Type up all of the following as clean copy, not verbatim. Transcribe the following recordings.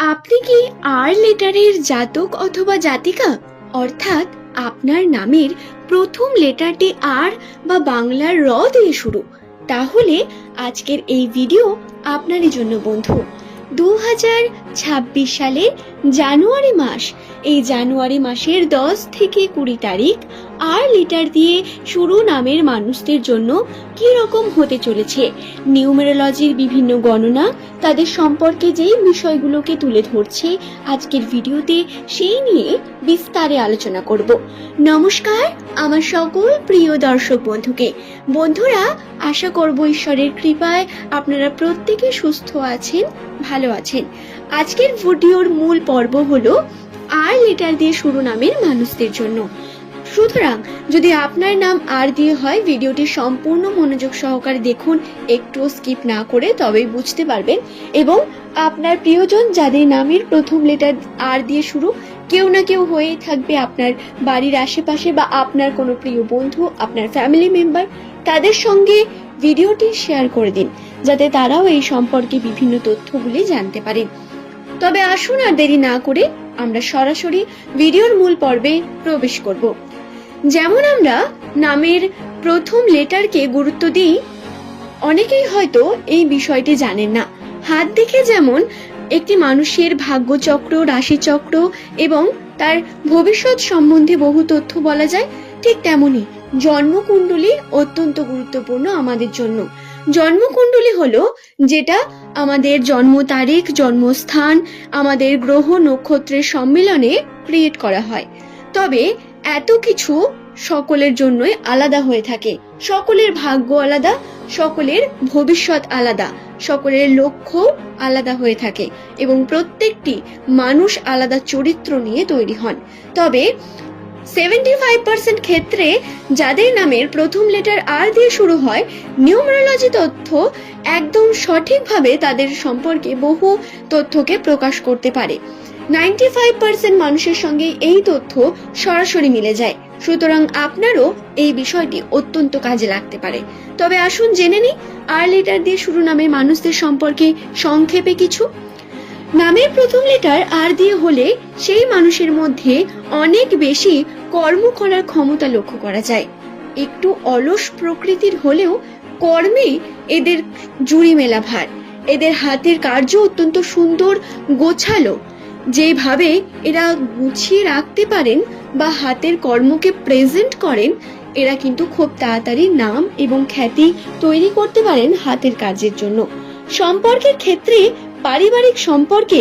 আপনি কি আর লেটারের জাতক অথবা জাতিকা? অর্থাৎ আপনার নামের প্রথম লেটারটি আর বা বাংলার র দিয়ে শুরু। তাহলে আজকের এই ভিডিও আপনারই জন্য বন্ধু। 2026 সালের জানুয়ারি মাস, এই জানুয়ারি মাসের 10 থেকে 20 তারিখ আর লেটার দিয়ে শুরু নামের মানুষদের জন্য কি রকম হতে চলেছে, নিউমেরোলজির বিভিন্ন গণনা, তাদের সম্পর্কে যেই বিষয়গুলোকে তুলে ধরছে আজকের ভিডিওতে, সেই নিয়ে বিস্তারে আলোচনা করব। নমস্কার আমার সকল প্রিয় দর্শক বন্ধুরা, আশা করব ঈশ্বরের কৃপায় আপনারা প্রত্যেকে সুস্থ আছেন, ভালো আছেন। আজকের ভিডিওর মূল পর্ব হলো আর লেটার দিয়ে শুরু নামের মানুষদের জন্য। সুতরাং যদি আপনার নাম আর দিয়ে হয়, ভিডিওটি সম্পূর্ণ মনোযোগ সহকারে দেখুন, একটু স্কিপ না করে, তবেই বুঝতে পারবেন। এবং আপনার প্রিয়জন যাদের নামের প্রথম লেটার আর দিয়ে শুরু, কেউ না কেউ হয়েই থাকবে আপনার বাড়ির আশেপাশে, বা আপনার কোনো প্রিয় বন্ধু, আপনার ফ্যামিলি মেম্বার, তাদের সঙ্গে ভিডিওটি শেয়ার করে দিন, যাতে তারাও এই সম্পর্কে বিভিন্ন তথ্যগুলি জানতে পারেন। তবে আসুন আর দেরি না করে আমরা সরাসরি ভিডিওর মূল পর্বে প্রবেশ করব। যেমন আমরা নামের প্রথম লেটারকে গুরুত্ব দিই, অনেকেই হয়তো এই বিষয়টি জানেন না। হাত দেখে যেমন একটি মানুষের ভাগ্যচক্র, রাশিচক্র এবং তার ভবিষ্যৎ সম্বন্ধে বহু তথ্য বলা যায়, ঠিক তেমনি জন্মকুণ্ডলী অত্যন্ত গুরুত্বপূর্ণ আমাদের জন্য। জন্মকুণ্ডলী হলো যেটা আমাদের জন্ম তারিখ, জন্মস্থান, আমাদের গ্রহ নক্ষত্রের সম্মিলনে ক্রিয়েট করা হয়। তবে এত কিছু সকলের জন্যই আলাদা হয়ে থাকে, সকলের ভাগ্য আলাদা, সকলের ভবিষ্যৎ আলাদা, সকলের লক্ষ্য আলাদা হয়ে থাকে এবং প্রত্যেকটি মানুষ আলাদা চরিত্র নিয়ে তৈরি হন। তবে 75% ক্ষেত্রে যাদের নামের প্রথম লেটার আর দিয়ে শুরু হয়, নিউমেরোলজি তথ্য একদম সঠিকভাবে তাদের সম্পর্কে বহু তথ্যকে প্রকাশ করতে পারে। 95% মানুষের সঙ্গে এই তথ্য সরাসরি মিলে যায়। সুতরাং আপনারও এই বিষয়টি অত্যন্ত কাজে লাগতে পারে। তবে আসুন জেনে নিই আর লেটার দিয়ে শুরু নামের মানুষদের সম্পর্কে সংক্ষেপে কিছু। নামের প্রথম লেটার আর দিয়ে হলে সেই মানুষের মধ্যে অনেক বেশি কর্ম করার ক্ষমতা লক্ষ্য করা যায়। একটু অলস প্রকৃতির হলেও কর্মে এদের জুড়ি মেলা ভার। এদের হাতের কার্য অত্যন্ত সুন্দর, গোছালো। যেভাবে এরা গুছিয়ে রাখতে পারেন বা হাতের কর্মকে প্রেজেন্ট করেন, এরা কিন্তু খুব তাড়াতাড়ি নাম এবং খ্যাতি তৈরি করতে পারেন হাতের কাজের জন্য। সম্পর্কের ক্ষেত্রে পারিবারিক সম্পর্কে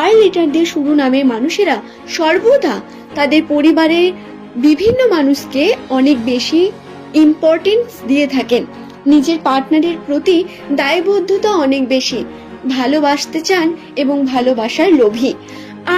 আর লেটার দিয়ে শুরু নামের মানুষেরা সর্বদা তাদের পরিবারের বিভিন্ন মানুষকে অনেক বেশি ইম্পর্টেন্স দিয়ে থাকেন। নিজের পার্টনারের প্রতি দায়বদ্ধতা অনেক বেশি, ভালোবাসতে চান এবং ভালোবাসার লোভী।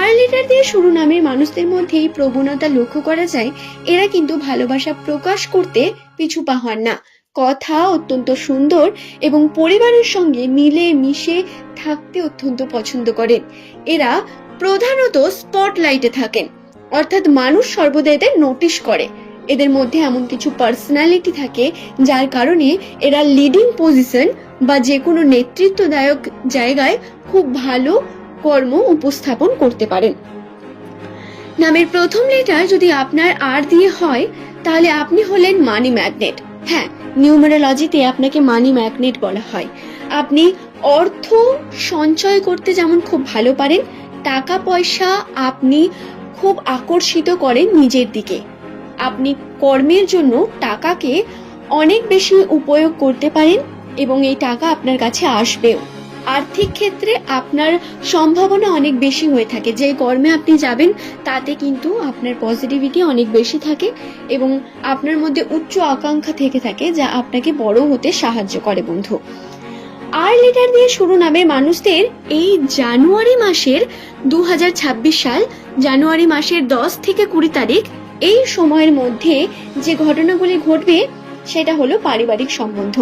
আর লেটার দিয়ে শুরু নামের মানুষদের মধ্যে এই প্রবণতা লক্ষ্য করা যায়। এরা কিন্তু ভালোবাসা প্রকাশ করতে পিছু পা হন না, কথা অত্যন্ত সুন্দর এবং পরিবারের সঙ্গে মিলে মিশে থাকতে অত্যন্ত পছন্দ করেন। এরা প্রধানত স্পটলাইটে থাকেন, অর্থাৎ মানুষ সর্বদা এদের নোটিশ করে। এদের মধ্যে এমন কিছু পার্সোনালিটি থাকে যার কারণে এরা লিডিং পজিশন বা যে কোনো নেতৃত্বদায়ক জায়গায় খুব ভালো কর্ম উপস্থাপন করতে পারেন। নামের প্রথম লেটার যদি আপনার আর দিয়ে হয়, তাহলে আপনি হলেন মানি ম্যাগনেট। হ্যাঁ, নিউমেরোলজিতে আপনাকে মানি ম্যাগনেট বলা হয়। আপনি অর্থ সঞ্চয় করতে যেমন খুব ভালো পারেন, টাকা পয়সা আপনি খুব আকর্ষিত করেন নিজের দিকে। আপনি কর্মের জন্য টাকাকে অনেক বেশি উপয়োগ করতে পারেন এবং এই টাকা আপনার কাছে আসবেও। আর্থিক ক্ষেত্রে আপনার সম্ভাবনা অনেক বেশি হয়ে থাকে। যে কর্মে আপনি যাবেন তাতে কিন্তু আপনার পজিটিভিটি অনেক বেশি থাকে এবং আপনার মধ্যে উচ্চ আকাঙ্ক্ষা থেকে থাকে, যা আপনাকে বড় হতে সাহায্য করে বন্ধু। আর লেটার দিয়ে শুরু নামের মানুষদের এই জানুয়ারি মাসের 2026 সাল জানুয়ারি মাসের 10 থেকে 20 তারিখ, এই সময়ের মধ্যে যে ঘটনাগুলি ঘটবে সেটা হলো পারিবারিক সম্বন্ধ,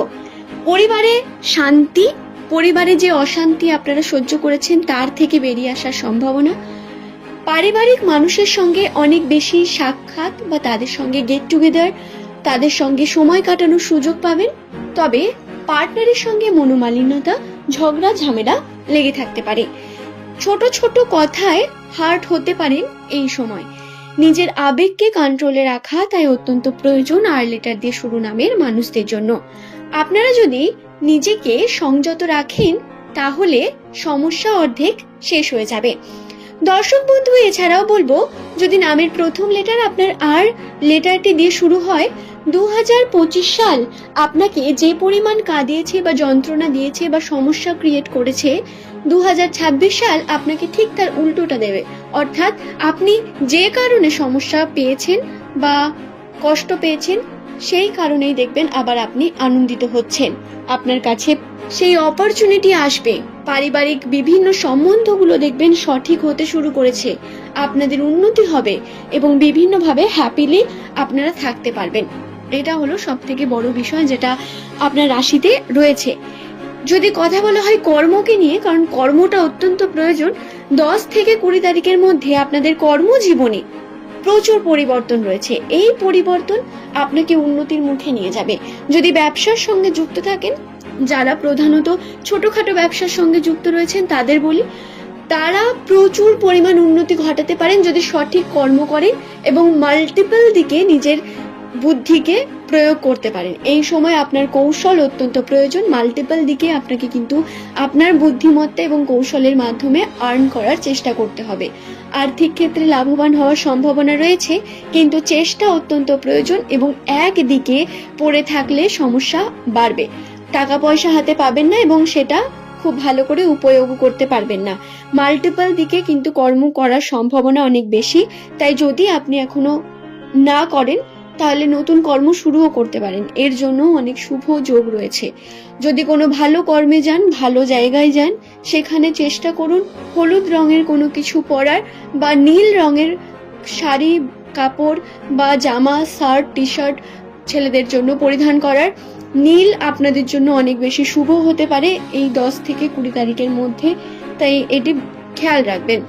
পরিবারে শান্তি, পরিবারে যে অশান্তি আপনারা সহ্য করেছেন তার থেকে বেরিয়ে আসার সম্ভাবনা, পারিবারিক মানুষের সঙ্গে অনেক বেশি সাক্ষাৎ বা তাদের সঙ্গে গেট টুগেদার, তাদের সঙ্গে সময় কাটানোর সুযোগ পাবেন। তবে পার্টনারের সঙ্গে মনোমালিন্যতা, ঝগড়া ঝামেলা লেগে থাকতে পারে। ছোট ছোট কথায় হার্ট হতে পারেন এই সময়। নিজের আবেগকে কন্ট্রোলে রাখা তাই অত্যন্ত প্রয়োজন আর লেটার দিয়ে শুরু নামের মানুষদের জন্য। আপনারা যদি নিজেকে সংযত রাখেন তাহলে সমস্যা অর্ধেক শেষ হয়ে যাবে। দর্শক বন্ধু, এছাড়াও বলবো, যদি নামের প্রথম লেটার আপনার আর লেটারটি দিয়ে শুরু হয়, 2025 সাল আপনাকে যে পরিমাণ কাঁদিয়েছে বা যন্ত্রণা দিয়েছে বা সমস্যা ক্রিয়েট করেছে, 2026 সাল আপনাকে ঠিক তার উল্টোটা দেবে। অর্থাৎ আপনি যে কারণে সমস্যা পেয়েছেন বা কষ্ট পেয়েছেন সেই কারণেই দেখবেন আবার আপনি আনন্দিত হচ্ছেন। আপনার কাছে সেই অপরচুনিটি আসবে, পারিবারিক বিভিন্ন সম্বন্ধগুলো দেখবেন সঠিক হতে শুরু করেছে, আপনাদের উন্নতি হবে এবং বিভিন্নভাবে হ্যাপিলি আপনারা থাকতে পারবেন। এটা হলো সব থেকে বড় বিষয় যেটা আপনার রাশিতে রয়েছে। যদি কথা বলা হয় কর্মকে নিয়ে, কারণ কর্মটা অত্যন্ত প্রয়োজন, 10 থেকে 20 তারিখের মধ্যে আপনাদের কর্মজীবনে প্রচুর পরিবর্তন রয়েছে। এই পরিবর্তন আপনাকে উন্নতির মুখে নিয়ে যাবে। যদি ব্যবসার সঙ্গে যুক্ত থাকেন, যারা প্রধানত ছোটখাটো ব্যবসার সঙ্গে যুক্ত রয়েছেন তাদের বলি, তারা প্রচুর পরিমাণ উন্নতি ঘটাতে পারেন যদি সঠিক কর্ম করেন এবং মাল্টিপল দিকে নিজের বুদ্ধিকে প্রয়োগ করতে পারেন। এই সময় আপনার কৌশল অত্যন্ত প্রয়োজন। মাল্টিপল দিকে আপনাকে কিন্তু আপনার বুদ্ধিমত্তা এবং কৌশলের মাধ্যমে আর্ন করার চেষ্টা করতে হবে। আর্থিক ক্ষেত্রে লাভবান হওয়ার সম্ভাবনা রয়েছে, কিন্তু চেষ্টা অত্যন্ত প্রয়োজন এবং একদিকে পড়ে থাকলে সমস্যা বাড়বে। টাকা পয়সা হাতে পাবেন না এবং সেটা খুব ভালো করে উপয়োগ করতে পারবেন না। মাল্টিপল দিকে কিন্তু কর্ম করার সম্ভাবনা অনেক বেশি, তাই যদি আপনি এখনো না করেন তাহলে নতুন কর্ম শুরুও করতে পারেন। এর জন্য অনেক শুভ যোগ রয়েছে। যদি কোনো ভালো কর্মে যান, ভালো জায়গায় যান, সেখানে চেষ্টা করুন হলুদ রঙের কোনো কিছু পরার বা নীল রঙের শাড়ি, কাপড় বা জামা, শার্ট, টি শার্ট ছেলেদের জন্য পরিধান করার। নীল আপনাদের জন্য অনেক বেশি শুভ হতে পারে এই 10 থেকে 20 তারিখের মধ্যে, তাই এটি খেয়াল রাখবেন।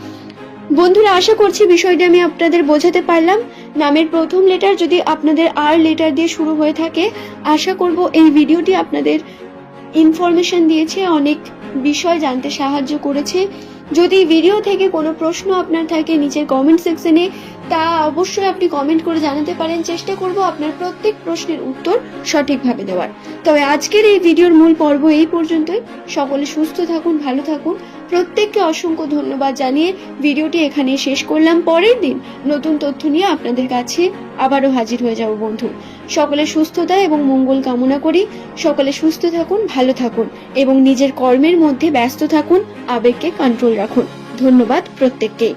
বন্ধুরা, আশা করছি বিষয়টি আমি আপনাদের বোঝাতে পারলাম। নামের প্রথম লেটার যদি আপনাদের আর লেটার দিয়ে শুরু হয়ে থাকে, আশা করব এই ভিডিওটি আপনাদের ইনফরমেশন দিয়েছে, অনেক বিষয় জানতে সাহায্য করেছে। যদি ভিডিও থেকে কোনো প্রশ্ন আপনার থাকে নিচের কমেন্ট সেকশনে তা অবশ্যই আপনি কমেন্ট করে জানাতে পারেন। চেষ্টা করব আপনার প্রত্যেক প্রশ্নের উত্তর সঠিকভাবে দেওয়ার। তবে আজকের এই ভিডিওর মূল পর্ব এই পর্যন্তই। সকলে সুস্থ থাকুন, ভালো থাকুন। প্রত্যেককে অসংখ্য ধন্যবাদ জানিয়ে ভিডিওটি এখানে শেষ করলাম। পরের দিন নতুন তথ্য নিয়ে আপনাদের কাছে আবারও হাজির হয়ে যাব বন্ধু। সকলে সুস্থতা এবং মঙ্গল কামনা করি। সকলে সুস্থ থাকুন, ভালো থাকুন এবং নিজের কর্মের মধ্যে ব্যস্ত থাকুন, আবেগকে কন্ট্রোল রাখুন। ধন্যবাদ প্রত্যেককে।